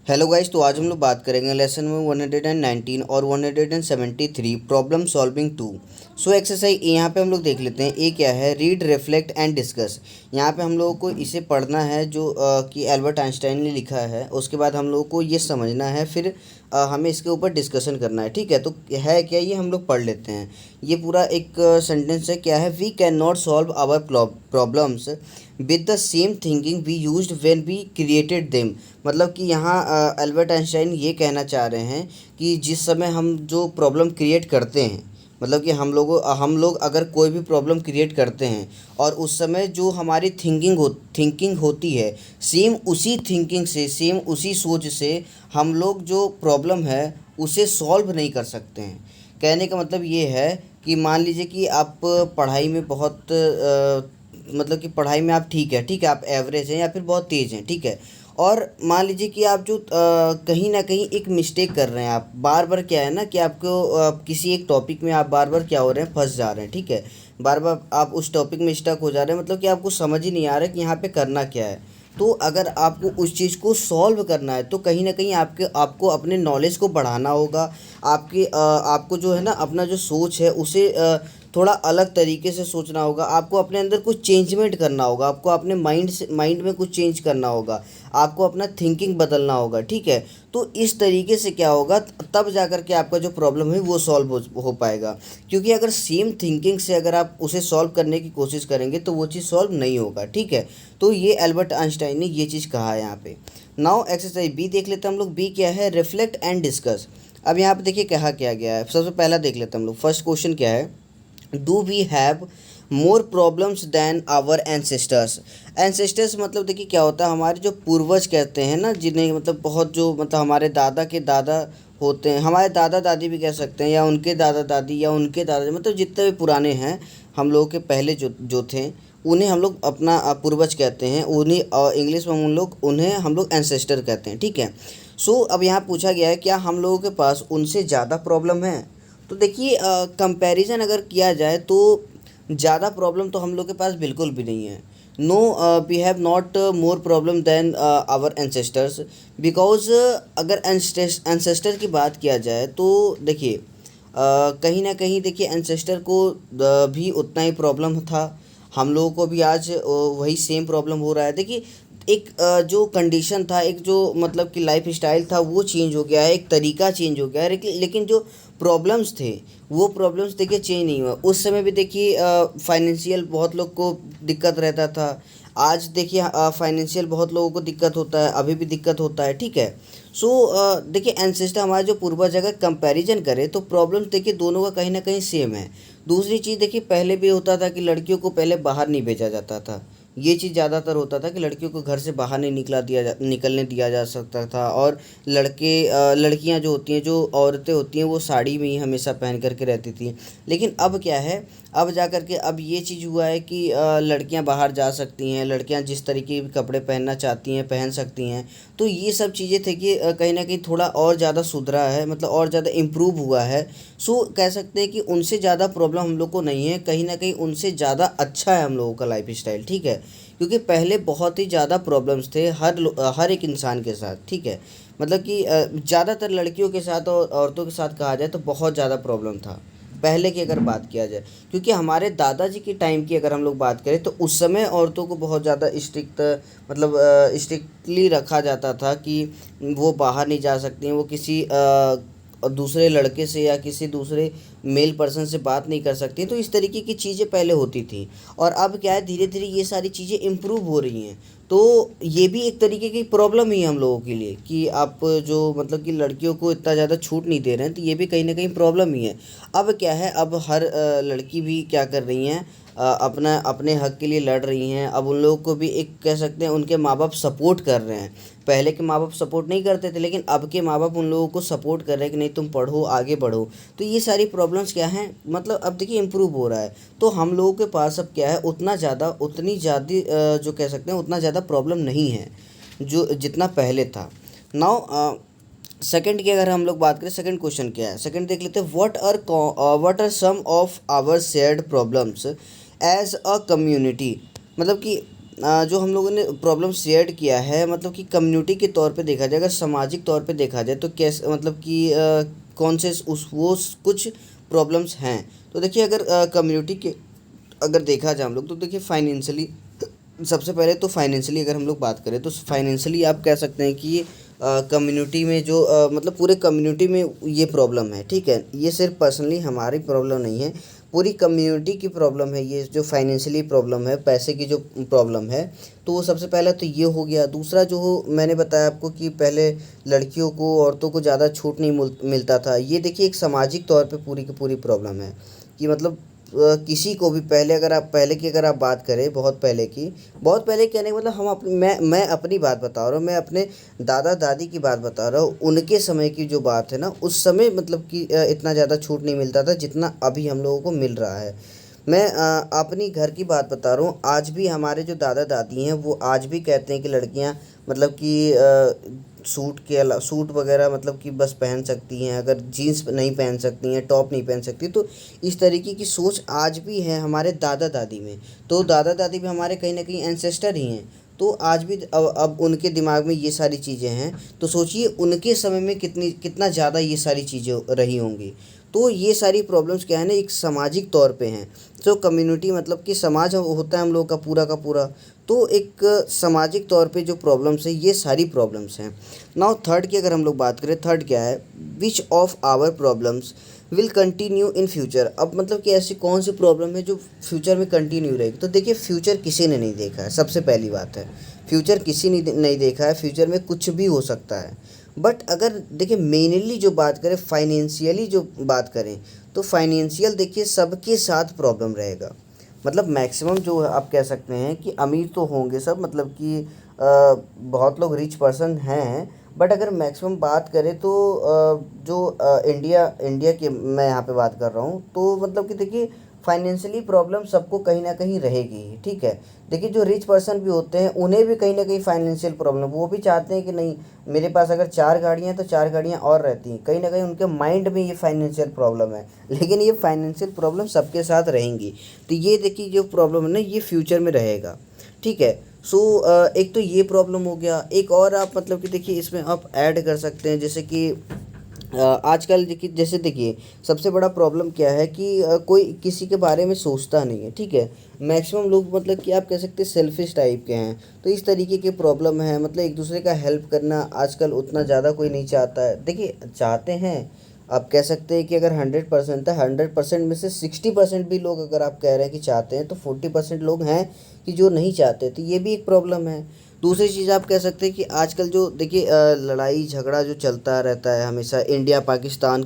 Hello guys, तो आज हम लोग बात करेंगे लेसन में 119 और 173 problem solving two. So exercise यहाँ पे हम लोग देख लेते हैं। ए क्या है? Read, reflect and discuss. यहाँ पे हम लोगों को इसे पढ़ना है जो कि एल्बर्ट आइंस्टाइन ने लिखा है। उसके बाद हम लोगों को ये समझना है, फिर हमें इसके ऊपर डिस्कशन करना है। ठीक है, तो है क्या ये, हम लोग पढ़ लेते हैं। ये पूरा एक सेंटेंस है। क्या है? We can not solve our problems with the same thinking we used when we created them. मतलब कि यहाँ एल्बर्ट आइंस्टाइन ये कहना चाह रहे हैं कि जिस समय हम जो प्रॉब्लम क्रिएट करते हैं, मतलब कि हम लोग अगर कोई भी प्रॉब्लम क्रिएट करते हैं और उस समय जो हमारी थिंकिंग होती है, सेम उसी थिंकिंग से, सेम उसी सोच से हम लोग जो प्रॉब्लम है उसे सॉल्व नहीं कर सकते हैं। कहने का मतलब ये है कि मान लीजिए कि आप पढ़ाई में बहुत मतलब कि पढ़ाई में आप ठीक है, आप एवरेज हैं या फिर बहुत तेज़ हैं, ठीक है। और मान लीजिए कि आप जो कहीं ना कहीं एक मिस्टेक कर रहे हैं, आप बार बार, क्या है ना कि आपको किसी एक टॉपिक में आप बार बार क्या हो रहे हैं, फंस जा रहे हैं, ठीक है। बार बार आप उस टॉपिक में स्टक हो जा रहे हैं, मतलब कि आपको समझ ही नहीं आ रहा है कि यहाँ पे करना क्या है। तो अगर आपको उस चीज़ को सॉल्व करना है तो कहीं ना कहीं आपको अपने नॉलेज को बढ़ाना होगा। आपको जो है ना, अपना जो सोच है उसे थोड़ा अलग तरीके से सोचना होगा। आपको अपने अंदर कुछ चेंजमेंट करना होगा, आपको अपने माइंड में कुछ चेंज करना होगा, आपको अपना थिंकिंग बदलना होगा, ठीक है। तो इस तरीके से क्या होगा, तब जा कर के आपका जो प्रॉब्लम है वो सॉल्व हो पाएगा। क्योंकि अगर सेम थिंकिंग से अगर आप उसे सॉल्व करने की कोशिश करेंगे तो वो चीज़ सॉल्व नहीं होगा, ठीक है। तो ये एल्बर्ट आइंस्टाइन ने ये चीज़ कहा है यहाँ पे। नाउ एक्सरसाइज बी देख लेते हैं हम लोग। बी क्या है? Reflect and discuss. अब यहाँ पे देखिए कहा क्या गया है। सबसे पहला देख लेते हैं हम लोग। फर्स्ट क्वेश्चन क्या है? Do we have more problems than our ancestors. Ancestors मतलब देखिए क्या होता है, हमारे जो पूर्वज कहते हैं ना, जिन्हें मतलब बहुत जो मतलब हमारे दादा के दादा होते हैं, हमारे दादा दादी भी कह सकते हैं, या उनके दादा दादी या उनके दादा, मतलब जितने भी पुराने हैं हम लोगों के पहले जो जो थे, उन्हें हम लोग अपना पूर्वज कहते हैं। उन्हीं इंग्लिश में उन्हें हम लोग एंसेस्टर कहते हैं, ठीक है। सो अब यहाँ पूछा गया है क्या हम लोगों के पास उनसे ज़्यादा प्रॉब्लम है? तो देखिए कंपैरिजन अगर किया जाए तो ज़्यादा प्रॉब्लम तो हम लोग के पास बिल्कुल भी नहीं है। No, we have not more problem than our ancestors. Because अगर एंसेस्टर की बात किया जाए तो देखिए कहीं ना कहीं देखिए एंसेस्टर को भी उतना ही प्रॉब्लम था। हम लोगों को भी आज वही सेम प्रॉब्लम हो रहा है। देखिए एक जो कंडीशन था, एक जो मतलब कि लाइफ स्टाइल था वो चेंज हो गया है, एक तरीका चेंज हो गया है, लेकिन जो प्रॉब्लम्स थे वो प्रॉब्लम्स देखिए चेंज नहीं हुआ। उस समय भी देखिए फाइनेंशियल बहुत लोग को दिक्कत रहता था। आज देखिए फाइनेंशियल बहुत लोगों को दिक्कत होता है, अभी भी दिक्कत होता है, ठीक है। सो देखिए एंसेस्टर हमारे जो पूर्वज, अगर कंपैरिजन करें तो प्रॉब्लम्स देखिए दोनों का कहीं ना कहीं सेम है। दूसरी चीज़ देखिए, पहले भी होता था कि लड़कियों को पहले बाहर नहीं भेजा जाता था। ये चीज़ ज़्यादातर होता था कि लड़कियों को घर से बाहर नहीं निकलने दिया जा सकता था। और लड़कियां जो होती हैं, जो औरतें होती हैं, वो साड़ी में ही हमेशा पहन करके रहती थी। लेकिन अब क्या है, अब जा कर के अब ये चीज़ हुआ है कि लड़कियां बाहर जा सकती हैं, लड़कियां जिस तरीके के कपड़े पहनना चाहती हैं पहन सकती हैं। तो ये सब चीज़ें थे कि कहीं ना कहीं थोड़ा और ज़्यादा सुधरा है, मतलब और ज़्यादा इम्प्रूव हुआ है। सो कह सकते हैं कि उनसे ज़्यादा प्रॉब्लम हम लोग को नहीं है, कहीं ना कहीं उनसे ज़्यादा अच्छा है हम लोगों का लाइफ स्टाइल, ठीक है। क्योंकि पहले बहुत ही ज़्यादा प्रॉब्लम्स थे हर एक इंसान के साथ, ठीक है। मतलब कि ज़्यादातर लड़कियों के साथ और औरतों के साथ कहा जाए तो बहुत ज़्यादा प्रॉब्लम था पहले की अगर बात किया जाए। क्योंकि हमारे दादाजी के टाइम की अगर हम लोग बात करें तो उस समय औरतों को बहुत ज़्यादा स्ट्रिक्ट, मतलब स्ट्रिक्टली रखा जाता था कि वो बाहर नहीं जा सकती हैं, वो किसी दूसरे लड़के से या किसी दूसरे मेल पर्सन से बात नहीं कर सकती। तो इस तरीके की चीज़ें पहले होती थी। और अब क्या है, धीरे धीरे ये सारी चीज़ें इम्प्रूव हो रही हैं। तो ये भी एक तरीके की प्रॉब्लम ही है हम लोगों के लिए कि आप जो मतलब कि लड़कियों को इतना ज़्यादा छूट नहीं दे रहे हैं, तो ये भी कहीं ना कहीं प्रॉब्लम ही है। अब क्या है, अब हर लड़की भी क्या कर रही हैं, अपना अपने हक के लिए लड़ रही हैं। अब उन लोगों को भी एक कह सकते हैं उनके माँ बाप सपोर्ट कर रहे हैं। पहले के माँ बाप सपोर्ट नहीं करते थे, लेकिन अब के माँ बाप उन लोगों को सपोर्ट कर रहे हैं कि नहीं, तुम पढ़ो, आगे बढ़ो। तो ये सारी प्रॉब्लम्स क्या हैं, मतलब अब देखिए इम्प्रूव हो रहा है। तो हम लोगों के पास अब क्या है, उतनी ज़्यादा जो कह सकते हैं उतना ज़्यादा प्रॉब्लम नहीं है जो जितना पहले था। नाउ सेकंड की अगर हम लोग बात करें, सेकंड क्वेश्चन क्या है, सेकंड देख लेते हैं। What are some of our shared problems as a community. मतलब कि जो हम लोगों ने प्रॉब्लम शेयर किया है मतलब कि कम्युनिटी के तौर पे देखा जाए, अगर सामाजिक तौर पे देखा जाए तो कैसे मतलब कि कौन से उस वो कुछ प्रॉब्लम्स हैं। तो देखिए अगर कम्युनिटी के अगर देखा जाए हम लोग तो देखिए फाइनेंशियली, सबसे पहले तो फाइनेंशियली अगर हम लोग बात करें तो फाइनेंशियली आप कह सकते हैं कि कम्युनिटी में जो मतलब पूरे कम्युनिटी में ये प्रॉब्लम है, ठीक है। ये सिर्फ पर्सनली हमारी प्रॉब्लम नहीं है, पूरी कम्युनिटी की प्रॉब्लम है ये जो फाइनेंशियली प्रॉब्लम है, पैसे की जो प्रॉब्लम है। तो वो सबसे पहला तो ये हो गया। दूसरा जो मैंने बताया आपको कि पहले लड़कियों को, औरतों को ज़्यादा छूट नहीं मिलता था। ये देखिए एक सामाजिक तौर पे पूरी की पूरी प्रॉब्लम है कि मतलब किसी को भी पहले अगर आप बात करें, बहुत पहले कहने का मतलब हम मैं अपनी बात बता रहा हूँ, मैं अपने दादा दादी की बात बता रहा हूँ। उनके समय की जो बात है ना, उस समय मतलब कि इतना ज़्यादा छूट नहीं मिलता था जितना अभी हम लोगों को मिल रहा है। मैं अपनी घर की बात बता रहा हूँ। आज भी हमारे जो दादा दादी हैं वो आज भी कहते हैं कि लड़कियाँ मतलब कि सूट वगैरह मतलब कि बस पहन सकती हैं, अगर जीन्स नहीं पहन सकती हैं, टॉप नहीं पहन सकती। तो इस तरीके की सोच आज भी है हमारे दादा दादी में। तो दादा दादी भी हमारे कहीं ना कहीं एंसेस्टर ही हैं। तो आज भी अब उनके दिमाग में ये सारी चीज़ें हैं। तो सोचिए उनके समय में कितना ज़्यादा ये सारी चीज़ें रही होंगी। तो ये सारी प्रॉब्लम्स क्या है ना, एक सामाजिक तौर पे हैं। तो कम्युनिटी मतलब कि समाज होता है हम लोग का पूरा। तो एक सामाजिक तौर पे जो प्रॉब्लम्स है, ये सारी प्रॉब्लम्स हैं। नाउ थर्ड की अगर हम लोग बात करें, थर्ड क्या है, which of our problems will continue in future. अब मतलब कि ऐसी कौन सी प्रॉब्लम है जो फ्यूचर में कंटिन्यू रहेगी। तो देखिए फ्यूचर किसी ने नहीं देखा है, सबसे पहली बात है। फ्यूचर किसी ने नहीं देखा है, फ्यूचर में कुछ भी हो सकता है। बट अगर देखिए मेनली जो बात करें, फाइनेंशियली जो बात करें, तो फाइनेंशियल देखिए सबके साथ प्रॉब्लम रहेगा। मतलब मैक्सिमम जो आप कह सकते हैं कि अमीर तो होंगे सब, मतलब कि बहुत लोग रिच पर्सन हैं। बट अगर मैक्सिमम बात करें तो जो इंडिया इंडिया की मैं यहाँ पे बात कर रहा हूँ, तो मतलब कि देखिए फाइनेंशियली प्रॉब्लम सबको कहीं ना कहीं रहेगी ही, ठीक है। देखिए जो रिच पर्सन भी होते हैं उन्हें भी कहीं ना कहीं फाइनेंशियल प्रॉब्लम, वो भी चाहते हैं कि नहीं मेरे पास अगर 4 गाड़ियाँ हैं तो 4 गाड़ियाँ और रहती हैं। कहीं ना कहीं उनके माइंड में ये फाइनेंशियल प्रॉब्लम है, लेकिन ये फाइनेंशियल प्रॉब्लम सबके साथ रहेंगी। तो ये देखिए जो प्रॉब्लम है ना, ये फ्यूचर में रहेगा, ठीक है। सो एक तो ये प्रॉब्लम हो गया। एक और आप मतलब कि देखिए इसमें आप ऐड कर सकते हैं, जैसे कि आजकल देखिए, जैसे देखिए सबसे बड़ा प्रॉब्लम क्या है कि कोई किसी के बारे में सोचता नहीं है, ठीक है। मैक्सिमम लोग मतलब कि आप कह सकते हैं सेल्फिश टाइप के हैं। तो इस तरीके की प्रॉब्लम है, मतलब एक दूसरे का हेल्प करना आजकल उतना ज़्यादा कोई नहीं चाहता है। देखिए चाहते हैं, आप कह सकते हैं कि अगर 100% है, 100% में से 60% भी लोग अगर आप कह रहे हैं कि चाहते हैं, तो 40% लोग हैं कि जो नहीं चाहते। तो ये भी एक प्रॉब्लम है। दूसरी चीज़ आप कह सकते हैं कि आजकल जो देखिए लड़ाई झगड़ा जो चलता रहता है हमेशा, इंडिया पाकिस्तान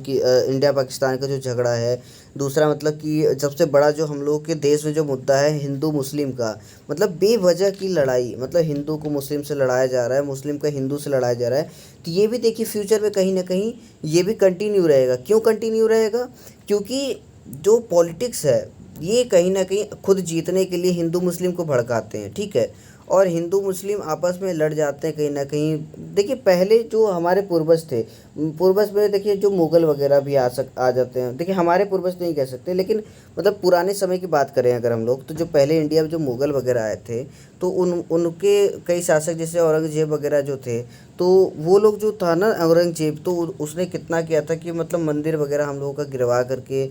का जो झगड़ा है। दूसरा मतलब कि सबसे बड़ा जो हम लोग के देश में जो मुद्दा है हिंदू मुस्लिम का, मतलब बेवजह की लड़ाई, मतलब हिंदू को मुस्लिम से लड़ाया जा रहा है, मुस्लिम का हिंदू से लड़ाया जा रहा है। तो ये भी देखिए फ्यूचर में कहीं ना कहीं ये भी कंटिन्यू रहेगा। क्यों कंटिन्यू रहेगा? क्योंकि जो पॉलिटिक्स है ये कहीं ना कहीं खुद जीतने के लिए हिंदू मुस्लिम को भड़काते हैं, ठीक है। और हिंदू मुस्लिम आपस में लड़ जाते हैं कहीं ना कहीं। देखिए पहले जो हमारे पूर्वज थे, पूर्वज में देखिए जो मुग़ल वगैरह भी आ जाते हैं। देखिए हमारे पूर्वज नहीं कह सकते, लेकिन मतलब पुराने समय की बात करें अगर हम लोग, तो जो पहले इंडिया में जो मुग़ल वगैरह आए थे, तो उनके कई शासक जैसे औरंगज़ेब वगैरह जो थे, तो वो लोग जो था ना औरंगज़ेब, तो उसने कितना किया था कि मतलब मंदिर वगैरह हम लोगों का गिरवा करके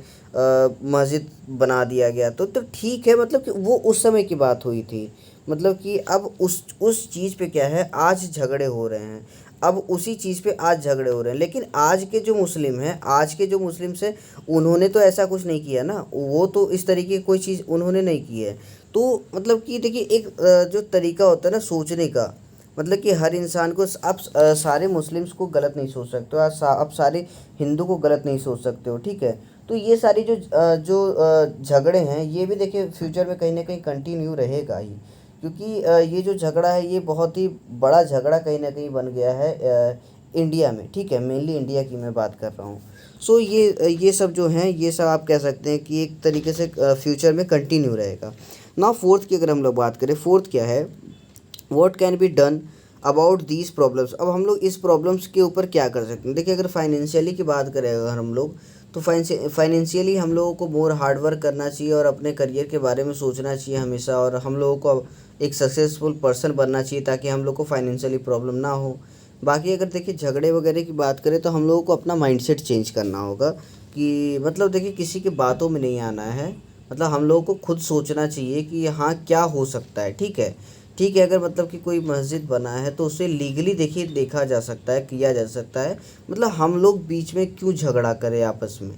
मस्जिद बना दिया गया। तो ठीक है, मतलब कि वो उस समय की बात हुई थी। मतलब कि अब उस चीज़ पे क्या है, आज झगड़े हो रहे हैं। अब उसी चीज़ पे आज झगड़े हो रहे हैं। लेकिन आज के जो मुस्लिम्स हैं, उन्होंने तो ऐसा कुछ नहीं किया ना, वो तो इस तरीके की कोई चीज़ उन्होंने नहीं की है। तो मतलब कि देखिए एक जो तरीका होता है ना सोचने का, मतलब कि हर इंसान को आप सारे मुस्लिम्स को गलत नहीं सोच सकते हो, आप सारे हिंदू को गलत नहीं सोच सकते हो, ठीक है। तो ये सारी जो झगड़े हैं ये भी देखिए फ्यूचर में कहीं ना कहीं कंटिन्यू रहेगा ही। क्योंकि ये जो झगड़ा है ये बहुत ही बड़ा झगड़ा कहीं ना कहीं बन गया है इंडिया में, ठीक है। मेनली इंडिया की मैं बात कर रहा हूँ। सो ये सब जो हैं, ये सब आप कह सकते हैं कि एक तरीके से फ्यूचर में कंटिन्यू रहेगा। ना फोर्थ की अगर हम लोग बात करें, फोर्थ क्या है, what can be done about these problems. अब हम लोग इस प्रॉब्लम्स के ऊपर क्या कर सकते हैं। देखिए अगर फाइनेंशियली की बात करें अगर हम लोग, तो फाइनेंशियली हम लोगों को मोर हार्ड वर्क करना चाहिए और अपने करियर के बारे में सोचना चाहिए हमेशा। और हम लोगों को एक सक्सेसफुल पर्सन बनना चाहिए ताकि हम लोग को फाइनेंशियली प्रॉब्लम ना हो। बाकी अगर देखिए झगड़े वगैरह की बात करें तो हम लोगों को अपना माइंडसेट चेंज करना होगा कि मतलब देखिए किसी की बातों में नहीं आना है। मतलब हम लोगों को खुद सोचना चाहिए कि हाँ क्या हो सकता है। ठीक है, ठीक है, अगर मतलब कि कोई मस्जिद बना है तो उसे लीगली देखिए देखा जा सकता है, किया जा सकता है। मतलब हम लोग बीच में क्यों झगड़ा करें आपस में।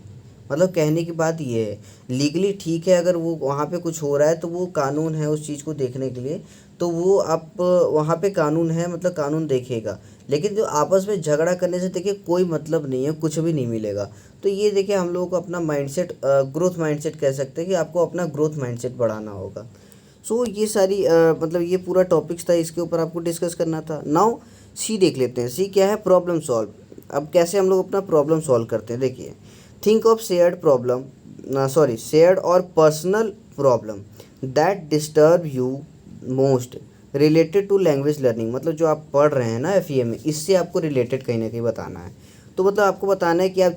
मतलब कहने की बात ये है, लीगली ठीक है, अगर वो वहाँ पे कुछ हो रहा है तो वो कानून है उस चीज़ को देखने के लिए, तो वो आप वहाँ पे कानून है, मतलब कानून देखेगा। लेकिन जो आपस में झगड़ा करने से देखिए कोई मतलब नहीं है, कुछ भी नहीं मिलेगा। तो ये देखिए हम लोगों को अपना माइंडसेट ग्रोथ माइंडसेट कह सकते हैं कि आपको अपना ग्रोथ माइंडसेट बढ़ाना होगा। सो ये सारी मतलब ये पूरा टॉपिक्स था, इसके ऊपर आपको डिस्कस करना था। नाउ सी देख लेते हैं। सी क्या है, प्रॉब्लम सॉल्व। अब कैसे हम लोग अपना प्रॉब्लम सॉल्व करते हैं, देखिए think of shared problem, shared और personal problem that disturb you most related to language learning. मतलब जो आप पढ़ रहे हैं ना एफ में, इससे आपको रिलेटेड कहीं ना कहीं बताना है। तो मतलब आपको बताना है कि आप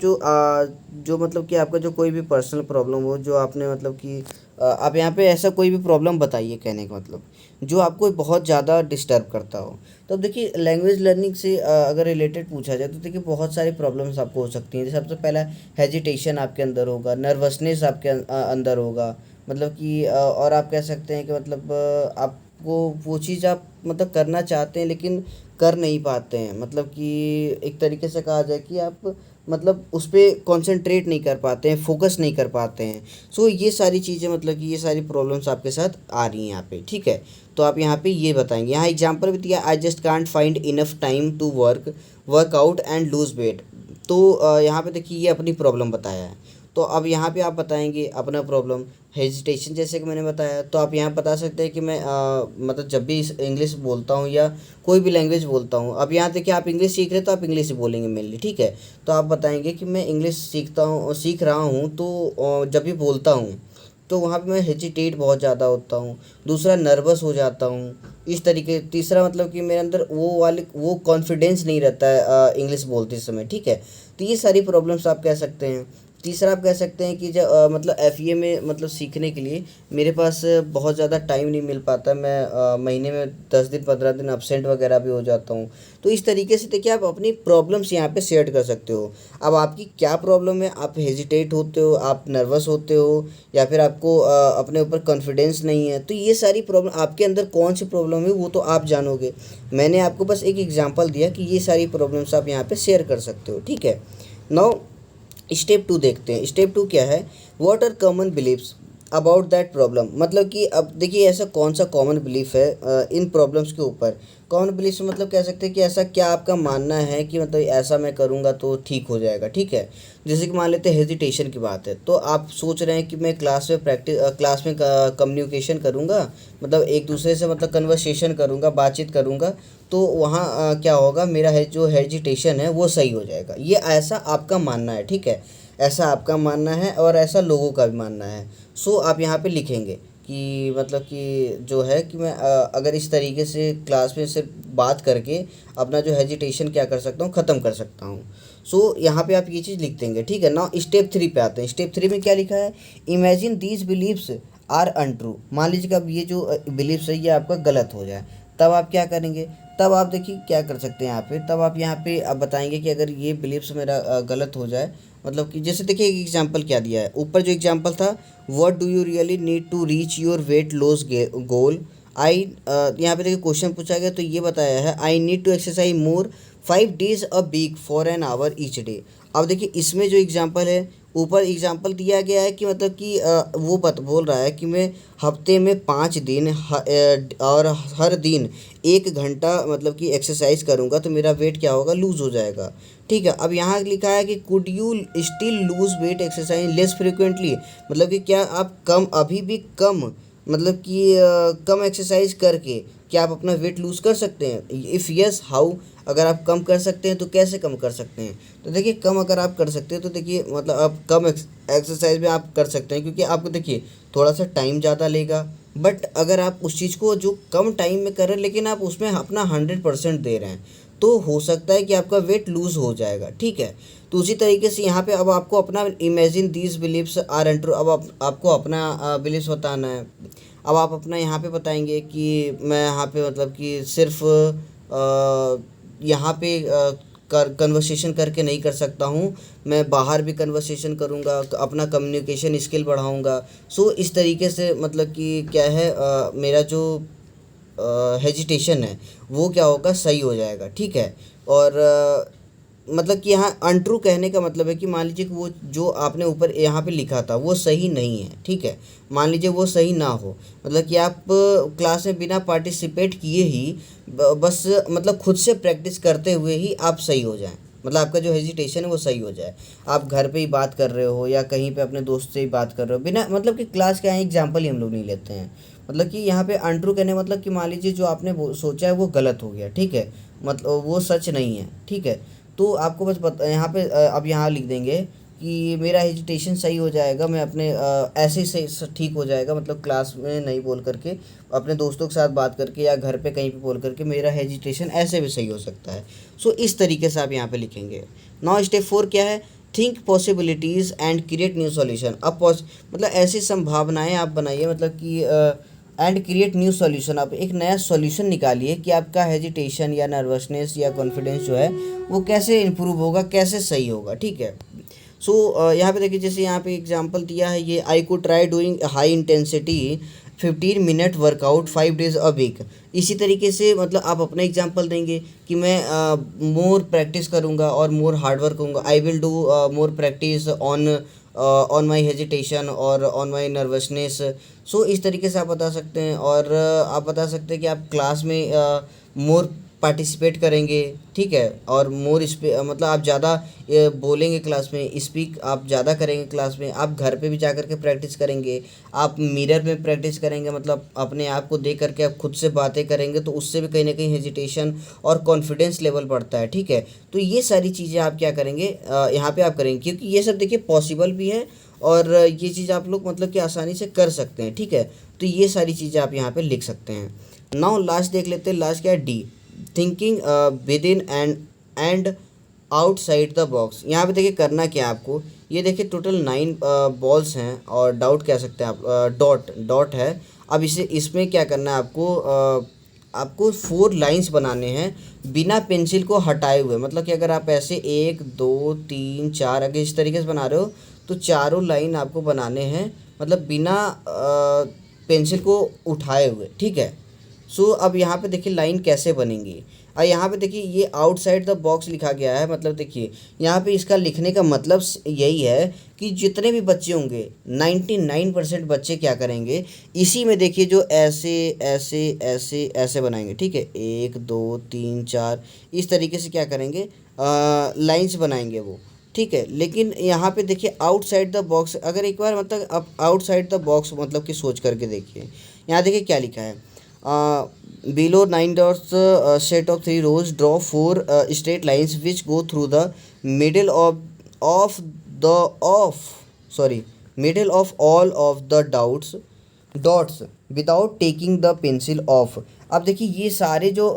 जो मतलब कि आपका जो कोई भी पर्सनल प्रॉब्लम हो, जो आपने मतलब कि आप यहाँ पे ऐसा कोई भी प्रॉब्लम बताइए, कहने का मतलब जो आपको बहुत ज़्यादा डिस्टर्ब करता हो। तो अब देखिए लैंग्वेज लर्निंग से अगर रिलेटेड पूछा जाए तो देखिए बहुत सारी प्रॉब्लम्स आपको हो सकती हैं। जैसे सबसे पहला हेजिटेशन आपके अंदर होगा, नर्वसनेस आपके अंदर होगा। मतलब कि और आप कह सकते हैं कि मतलब आपको वो चीज़ आप मतलब करना चाहते हैं लेकिन कर नहीं पाते हैं। मतलब कि एक तरीके से कहा जाए कि आप मतलब उस पे कंसंट्रेट नहीं कर पाते हैं, फोकस नहीं कर पाते हैं। सो ये सारी चीज़ें मतलब कि ये सारी प्रॉब्लम्स आपके साथ आ रही हैं यहाँ पे। ठीक है, तो आप यहाँ पे ये बताएंगे। यहाँ एग्जांपल भी दिया, I just can't find enough time to work out and lose weight. तो यहाँ पे देखिए ये अपनी प्रॉब्लम बताया है। तो अब यहाँ पे आप बताएंगे अपना प्रॉब्लम। हेजिटेशन जैसे कि मैंने बताया, तो आप यहाँ बता सकते हैं कि मैं मतलब जब भी इंग्लिश बोलता हूँ या कोई भी लैंग्वेज बोलता हूँ। अब यहाँ देखिए आप इंग्लिश सीख रहे हैं तो आप इंग्लिश ही बोलेंगे मेनली। ठीक है, तो आप बताएंगे कि मैं इंग्लिश सीख रहा हूँ, तो जब भी बोलता हूँ तो वहाँ पे मैं हेजिटेट बहुत ज़्यादा होता हूँ। दूसरा नर्वस हो जाता हूँ इस तरीके। तीसरा मतलब कि मेरे अंदर वो कॉन्फिडेंस नहीं रहता है इंग्लिश बोलते समय। ठीक है, तो ये सारी प्रॉब्लम्स आप कह सकते हैं। तीसरा आप कह सकते हैं कि जब मतलब एफ में मतलब सीखने के लिए मेरे पास बहुत ज़्यादा टाइम नहीं मिल पाता। मैं महीने में 10 दिन 15 दिन अब्सेंट वगैरह भी हो जाता हूँ। तो इस तरीके से देखिए आप अपनी प्रॉब्लम्स यहाँ पे शेयर कर सकते हो। अब आपकी क्या प्रॉब्लम है, आप हेजिटेट होते हो, आप नर्वस होते हो, या फिर आपको अपने ऊपर कॉन्फिडेंस नहीं है, तो ये सारी प्रॉब्लम आपके अंदर कौन सी प्रॉब्लम है वो तो आप जानोगे। मैंने आपको बस एक एग्जांपल दिया कि ये सारी प्रॉब्लम्स आप यहाँ पे शेयर कर सकते हो। ठीक है, नाउ स्टेप 2 देखते हैं। स्टेप 2 क्या है, what are common beliefs about that problem. मतलब कि अब देखिए ऐसा कौन सा कॉमन बिलीफ है इन प्रॉब्लम्स के ऊपर। कॉमन बिलीफ मतलब कह सकते हैं कि ऐसा क्या आपका मानना है कि मतलब ऐसा मैं करूँगा तो ठीक हो जाएगा। ठीक है, जैसे कि मान लेते हैं हेजिटेशन की बात है, तो आप सोच रहे हैं कि मैं क्लास में कम्युनिकेशन करूँगा, मतलब एक दूसरे से मतलब कन्वर्सेशन करूँगा, बातचीत करूँगा, तो वहाँ क्या होगा, मेरा है जो हेजिटेशन है वो सही हो जाएगा। ये ऐसा आपका मानना है। ठीक है, ऐसा आपका मानना है और ऐसा लोगों का भी मानना है। सो आप यहाँ पे लिखेंगे कि मतलब कि जो है कि मैं अगर इस तरीके से क्लास में से बात करके अपना जो हेजिटेशन क्या कर सकता हूँ, ख़त्म कर सकता हूँ। सो यहाँ पे आप ये चीज़ लिख देंगे। ठीक है, नाउ स्टेप 3 पे आते हैं। स्टेप 3 में क्या लिखा है, imagine these beliefs are untrue. मान लीजिए कि अब ये जो बिलीव्स है ये आपका गलत हो जाए, तब आप क्या करेंगे। तब आप देखिए क्या कर सकते हैं यहाँ पे, तब आप यहाँ पे आप बताएंगे कि अगर ये बिलीव्स मेरा गलत हो जाए, मतलब कि जैसे देखिए एक एग्जांपल क्या दिया है ऊपर जो एग्जांपल था, what do you really need to reach your weight loss goal. आई यहाँ पे देखिए क्वेश्चन पूछा गया तो ये बताया है, I need to exercise more 5 days a week for an hour each day. अब देखिए इसमें जो एग्जांपल है, ऊपर एग्जांपल दिया गया है कि मतलब कि वो बोल रहा है कि मैं हफ्ते में 5 दिन और हर दिन 1 घंटा मतलब कि एक्सरसाइज करूँगा तो मेरा वेट क्या होगा, लूज़ हो जाएगा। ठीक है, अब यहाँ लिखा है कि could you still lose weight exercise less frequently. मतलब कि क्या आप कम अभी भी कम मतलब कि कम एक्सरसाइज करके क्या आप अपना वेट लूज़ कर सकते हैं। इफ़ यस हाउ, अगर आप कम कर सकते हैं तो कैसे कम कर सकते हैं। तो देखिए कम अगर आप कर सकते हैं तो देखिए मतलब आप कम एक्सरसाइज में आप कर सकते हैं, क्योंकि आपको देखिए थोड़ा सा टाइम ज़्यादा लेगा। बट अगर आप उस चीज़ को जो कम टाइम में कर रहे हैं लेकिन आप उसमें अपना 100% दे रहे हैं, तो हो सकता है कि आपका वेट लूज़ हो जाएगा। ठीक है, तो उसी तरीके से यहाँ पे अब आपको अपना इमेजिन दीज बिलीव्स आर एंट्रू। अब आपको अपना बिलीव्स बताना है। अब आप अपना यहाँ पे बताएंगे कि मैं यहाँ पे मतलब कि सिर्फ यहाँ पे कन्वर्सेशन करके नहीं कर सकता हूँ, मैं बाहर भी कन्वर्सेशन करूँगा, अपना कम्युनिकेशन स्किल बढ़ाऊँगा। सो इस तरीके से मतलब कि क्या है, मेरा जो हेजिटेशन है वो क्या होगा, सही हो जाएगा। ठीक है। और मतलब कि यहाँ अनट्रू कहने का मतलब है कि मान लीजिए कि वो जो आपने ऊपर यहाँ पे लिखा था वो सही नहीं है। ठीक है। मान लीजिए वो सही ना हो, मतलब कि आप क्लास में बिना पार्टिसिपेट किए ही बस मतलब खुद से प्रैक्टिस करते हुए ही आप सही हो जाएं, मतलब आपका जो हेजिटेशन है वो सही हो जाए। आप घर पे ही बात कर रहे हो या कहीं पे अपने दोस्त से ही बात कर रहे हो, बिना मतलब कि क्लास के यहाँ एग्जाम्पल ही हम लोग नहीं लेते हैं। मतलब कि यहाँ पे अनट्रू कहने मतलब कि मान लीजिए जो आपने सोचा है वो गलत हो गया। ठीक है। मतलब वो सच नहीं है। ठीक है। तो आपको बस यहाँ पे अब यहाँ लिख देंगे कि मेरा हेजिटेशन सही हो जाएगा, मैं अपने ऐसे ही सही ठीक हो जाएगा, मतलब क्लास में नहीं बोल करके अपने दोस्तों के साथ बात करके या घर पे कहीं पे बोल करके मेरा हेजिटेशन ऐसे भी सही हो सकता है। सो इस तरीके से आप यहाँ पे लिखेंगे। नाउ स्टेप 4 क्या है, think possibilities and create new solution. अब मतलब ऐसी संभावनाएं आप बनाइए, मतलब कि एंड क्रिएट न्यू सॉल्यूशन, आप एक नया सॉल्यूशन निकालिए कि आपका हेजिटेशन या नर्वसनेस या कॉन्फिडेंस जो है वो कैसे इंप्रूव होगा, कैसे सही होगा। ठीक है। सो यहाँ पे देखिए, जैसे यहाँ पे एग्जांपल दिया है ये, I could try doing high intensity 15 minute workout 5 days a week. इसी तरीके से मतलब आप अपना एग्जांपल देंगे कि मैं मोर प्रैक्टिस करूँगा और मोर हार्ड वर्क करूँगा, I will do more practice on my hesitation और ऑन माई नर्वसनेस। सो इस तरीके से आप बता सकते हैं। और आप बता सकते हैं कि आप क्लास में मोर पार्टिसिपेट करेंगे। ठीक है। और मोर मतलब आप ज़्यादा बोलेंगे क्लास में, स्पीक आप ज़्यादा करेंगे क्लास में। आप घर पे भी जा कर के प्रैक्टिस करेंगे, आप मिरर में प्रैक्टिस करेंगे, मतलब अपने आप को देख करके आप खुद से बातें करेंगे, तो उससे भी कहीं ना कहीं हेजिटेशन और कॉन्फिडेंस लेवल बढ़ता है। ठीक है। तो ये सारी चीज़ें आप क्या करेंगे, यहाँ पे आप करेंगे, क्योंकि ये सब देखिए पॉसिबल भी है और ये चीज़ आप लोग मतलब कि आसानी से कर सकते हैं। ठीक है। तो ये सारी चीज़ें आप यहाँ पे लिख सकते हैं। नाउ लास्ट देख लेते हैं, लास्ट क्या है, D, thinking with in and outside the box. यहाँ पे देखिए करना क्या है आपको, ये देखिए टोटल 9 बॉल्स हैं और डाउट कह सकते हैं आप, डॉट डॉट है। अब इसे इसमें क्या करना है आपको, आपको 4 लाइंस बनाने हैं बिना पेंसिल को हटाए हुए। मतलब कि अगर आप ऐसे 1 2 3 4 अगर इस तरीके से बना रहे हो तो चारों लाइन आपको बनाने हैं, मतलब बिना पेंसिल को उठाए हुए। ठीक है। सो अब यहाँ पे देखिए लाइन कैसे बनेंगी। और यहाँ पे देखिए ये आउटसाइड द बॉक्स लिखा गया है, मतलब देखिए यहाँ पे इसका लिखने का मतलब यही है कि जितने भी बच्चे होंगे 99% बच्चे क्या करेंगे, इसी में देखिए जो ऐसे ऐसे ऐसे ऐसे बनाएंगे। ठीक है। 1 2 3 4 इस तरीके से क्या करेंगे, लाइंस बनाएंगे वो। ठीक है। लेकिन यहाँ पे देखिए आउटसाइड द बॉक्स, अगर एक बार मतलब आप आउटसाइड द बॉक्स मतलब कि सोच करके देखिए, यहाँ देखिए क्या लिखा है, below 9 dots, set of 3 rows, draw 4 straight lines which go through the middle of the of sorry middle of all of the dots without taking the pencil off। अब देखिए ये सारे जो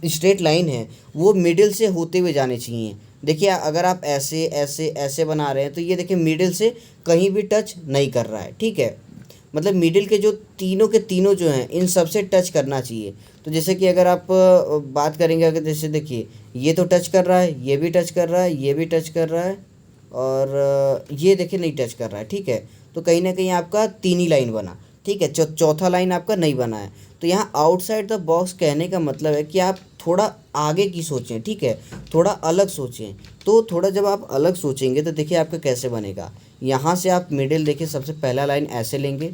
स्ट्रेट लाइन है वो मिडिल से होते हुए जाने चाहिए। देखिए अगर आप ऐसे ऐसे ऐसे बना रहे हैं तो ये देखिए मिडिल से कहीं भी टच नहीं कर रहा है। ठीक है। मतलब मिडिल के तीनों जो हैं इन सबसे टच करना चाहिए। तो जैसे कि अगर आप बात करेंगे, अगर जैसे देखिए ये तो टच कर रहा है, ये भी टच कर रहा है, ये भी टच कर रहा है और ये देखिए नहीं टच कर रहा है। ठीक है। तो कहीं ना कहीं आपका 3 ही लाइन बना। ठीक है। चौथा लाइन आपका नहीं बना है। तो यहाँ आउटसाइड द बॉक्स कहने का मतलब है कि आप थोड़ा आगे की सोचें। ठीक है। थोड़ा अलग सोचें। तो थोड़ा जब आप अलग सोचेंगे तो देखिए आपका कैसे बनेगा, यहाँ से आप मिडिल देखिए सबसे पहला लाइन ऐसे लेंगे,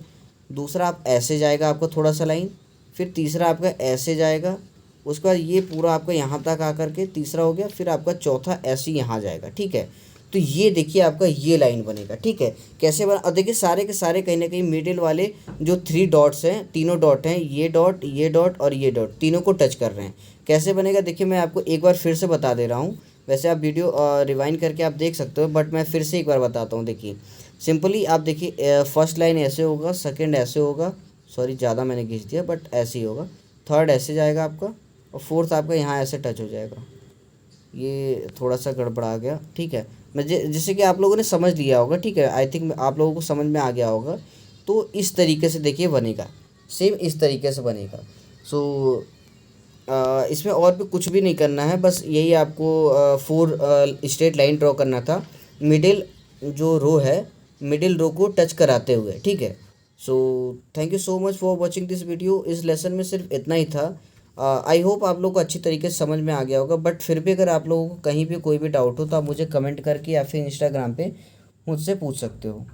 दूसरा आप ऐसे जाएगा आपका थोड़ा सा लाइन, फिर तीसरा आपका ऐसे जाएगा, उसके बाद ये पूरा आपका यहाँ तक आकर के तीसरा हो गया, फिर आपका चौथा ऐसे यहाँ जाएगा। ठीक है। तो ये देखिए आपका ये लाइन बनेगा। ठीक है। कैसे बना, अब देखिए सारे के सारे कहीं ना कहीं मिडिल वाले जो 3 डॉट्स हैं, तीनों डॉट हैं, ये डॉट और ये डॉट तीनों को टच कर रहे हैं। कैसे बनेगा देखिए मैं आपको एक बार फिर से बता दे रहा हूँ, वैसे आप वीडियो रिवाइंड करके आप देख सकते हो, बट मैं फिर से एक बार बताता हूँ। देखिए सिंपली आप देखिए फर्स्ट लाइन ऐसे होगा, सेकंड ऐसे होगा, सॉरी ज़्यादा मैंने खींच दिया बट ऐसे ही होगा, थर्ड ऐसे जाएगा आपका और फोर्थ आपका यहाँ ऐसे टच हो जाएगा। ये थोड़ा सा गड़बड़ा गया। ठीक है। मैं जैसे कि आप लोगों ने समझ लिया होगा। ठीक है। आई थिंक आप लोगों को समझ में आ गया होगा। तो इस तरीके से देखिए बनेगा। सेम इस तरीके से बनेगा। सो इसमें और भी कुछ भी नहीं करना है, बस यही आपको 4 स्ट्रेट लाइन ड्रॉ करना था, मिडिल जो रो है, मिडिल रो को टच कराते हुए, ठीक है। So thank you so much for watching this video. इस लेसन में सिर्फ इतना ही था। आई होप आप लोग को अच्छी तरीके से समझ में आ गया होगा, बट फिर भी अगर आप लोगों को कहीं भी कोई भी डाउट हो तो आप मुझे कमेंट करके या फिर इंस्टाग्राम पे मुझसे पूछ सकते हो।